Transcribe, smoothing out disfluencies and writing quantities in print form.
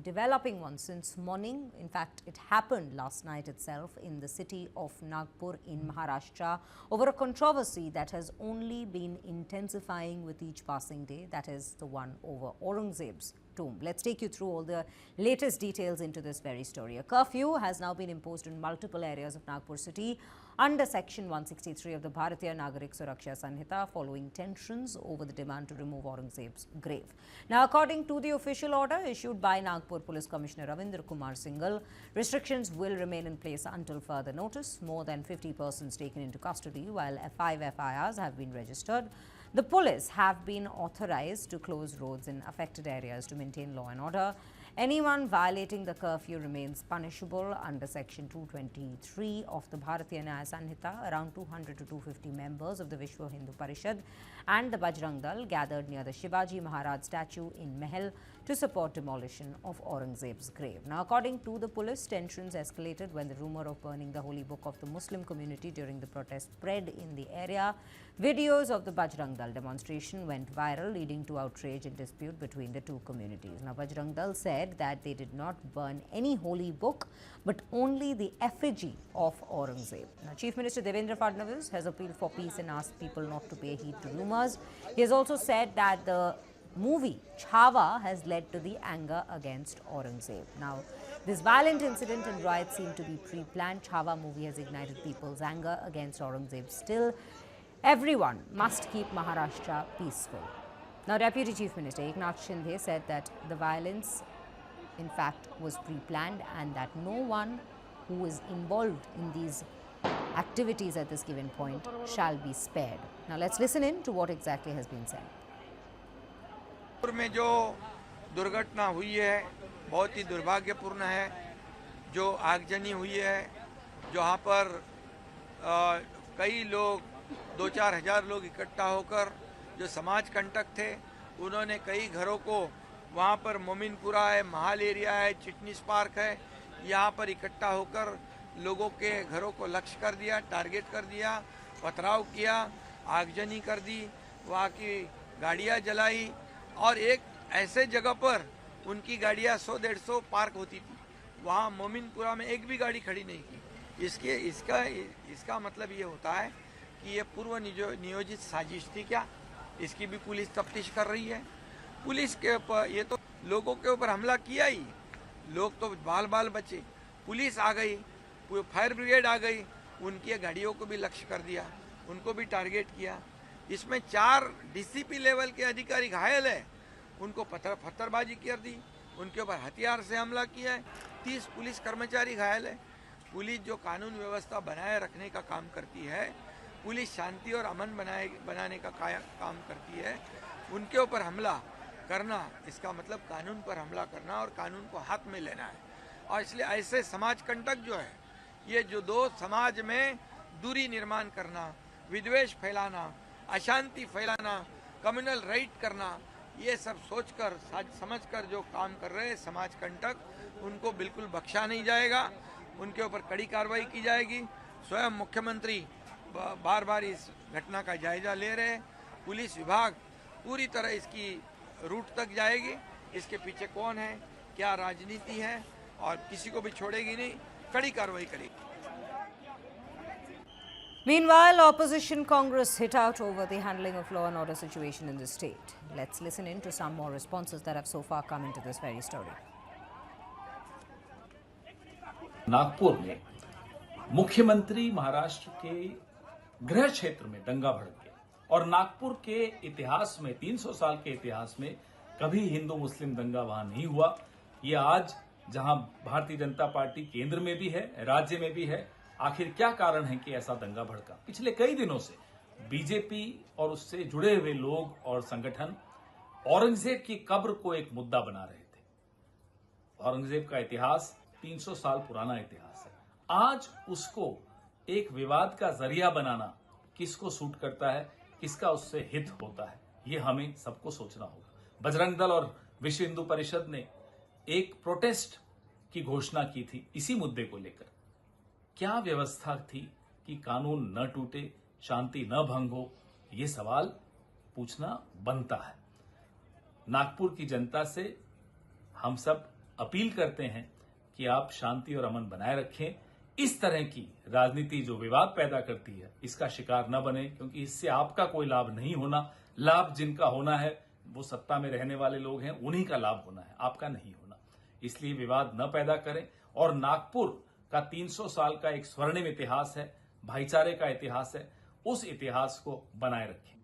developing one since morning. In fact, it happened last night itself in the city of Nagpur in Maharashtra over a controversy that has only been intensifying with each passing day, that is the one over Aurangzeb's tomb. Let's take you through all the latest details into this very story. A curfew has now been imposed in multiple areas of Nagpur city under Section 163 of the Bharatiya Nagarik Suraksha Sanhita following tensions over the demand to remove Aurangzeb's grave. Now, according to the official order issued by Nagpur Police Commissioner Ravindra Kumar Singhal, restrictions will remain in place until further notice. More than 50 persons taken into custody, while 5 FIRs have been registered. The police have been authorized to close roads in affected areas to maintain law and order. Anyone violating the curfew remains punishable under Section 223 of the Bharatiya Nyaya Sanhita. Around 200 to 250 members of the Vishwa Hindu Parishad and the Bajrang Dal gathered near the Shivaji Maharaj statue in Mahal to support demolition of Aurangzeb's grave. Now, according to the police, tensions escalated when the rumor of burning the holy book of the Muslim community during the protest spread in the area. Videos of the Bajrang Dal demonstration went viral, leading to outrage and dispute between the two communities. Now, Bajrang Dal said that they did not burn any holy book, but only the effigy of Aurangzeb. Now, Chief Minister Devendra Fadnavis has appealed for peace and asked people not to pay heed to rumors. He has also said that the movie Chhawa has led to the anger against Aurangzeb. Now, this violent incident and riots seem to be pre-planned. Chhawa movie has ignited people's anger against Aurangzeb. Still, everyone must keep Maharashtra peaceful. Now, Deputy Chief Minister Eknath Shinde said that the violence, in fact, was pre-planned and that no one who is involved in these activities at this given point shall be spared. Now, let's listen in to what exactly has been said. में जो दुर्घटना हुई है बहुत ही दुर्भाग्यपूर्ण है। जो आगजनी हुई है, जहाँ पर कई लोग 2-4 हज़ार लोग इकट्ठा होकर जो समाज कंटक थे, उन्होंने कई घरों को वहाँ पर मोमिनपुरा है, महाल एरिया है, चिटनीस पार्क है, यहाँ पर इकट्ठा होकर लोगों के घरों को लक्ष्य कर दिया, टारगेट कर दिया, पथराव किया, आगजनी कर दी, वहाँ की गाड़ियाँ जलाई और एक ऐसे जगह पर उनकी गाड़ियाँ 100-150 पार्क होती थी, वहाँ मोमिनपुरा में एक भी गाड़ी खड़ी नहीं की। इसका मतलब ये होता है कि ये पूर्व नियोजित साजिश थी क्या? इसकी भी पुलिस तफ्तीश कर रही है। पुलिस के ऊपर ये तो लोगों के ऊपर हमला किया ही, लोग तो बाल बचे। पुलिस आ गई, फायर ब्रिगेड आ गई, उनकी गाड़ियों को भी लक्ष्य कर दिया, उनको भी टारगेट किया। इसमें 4 डीसीपी लेवल के अधिकारी घायल है, उनको पत्थरबाजी कर दी, उनके ऊपर हथियार से हमला किया है। 30 पुलिस कर्मचारी घायल है। पुलिस जो कानून व्यवस्था बनाए रखने का काम करती है, पुलिस शांति और अमन बनाने का काम करती है, उनके ऊपर हमला करना, इसका मतलब कानून पर हमला करना और कानून को हाथ में लेना है। और इसलिए ऐसे समाज कंटक जो है, ये जो दो समाज में दूरी निर्माण करना, विद्वेष फैलाना, अशांति फैलाना, कम्युनल राइट करना, ये सब सोचकर समझकर जो काम कर रहे हैं समाज कंटक, उनको बिल्कुल बख्शा नहीं जाएगा, उनके ऊपर कड़ी कार्रवाई की जाएगी। स्वयं मुख्यमंत्री बार बार इस घटना का जायजा ले रहे हैं। पुलिस विभाग पूरी तरह इसकी रूट तक जाएगी, इसके पीछे कौन है, क्या राजनीति है, और किसी को भी छोड़ेगी नहीं, कड़ी कार्रवाई करेगी। Meanwhile, opposition Congress hit out over the handling of law and order situation in the state. Let's listen in to some more responses that have so far come into this very story. Nagpur में मुख्यमंत्री महाराष्ट्र के गृह क्षेत्र में दंगा भड़क गया और नागपुर के इतिहास में 300 साल के इतिहास में कभी हिंदू मुस्लिम दंगा वहां नहीं हुआ। ये आज जहां भारतीय जनता पार्टी केंद्र में भी है, राज्य में भी है, आखिर क्या कारण है कि ऐसा दंगा भड़का? पिछले कई दिनों से बीजेपी और उससे जुड़े हुए लोग और संगठन औरंगजेब की कब्र को एक मुद्दा बना रहे थे। औरंगजेब का इतिहास 300 साल पुराना इतिहास है। आज उसको एक विवाद का जरिया बनाना किसको सूट करता है, किसका उससे हित होता है, ये हमें सबको सोचना होगा। बजरंग दल और विश्व हिंदू परिषद ने एक प्रोटेस्ट की घोषणा की थी इसी मुद्दे को लेकर। क्या व्यवस्था थी कि कानून न टूटे, शांति न भंग हो, ये सवाल पूछना बनता है। नागपुर की जनता से हम सब अपील करते हैं कि आप शांति और अमन बनाए रखें। इस तरह की राजनीति जो विवाद पैदा करती है, इसका शिकार न बने, क्योंकि इससे आपका कोई लाभ नहीं होना। लाभ जिनका होना है वो सत्ता में रहने वाले लोग हैं, उन्हीं का लाभ होना है, आपका नहीं होना। इसलिए विवाद न पैदा करें। और नागपुर का 300 साल का एक स्वर्णिम इतिहास है, भाईचारे का इतिहास है, उस इतिहास को बनाए रखें।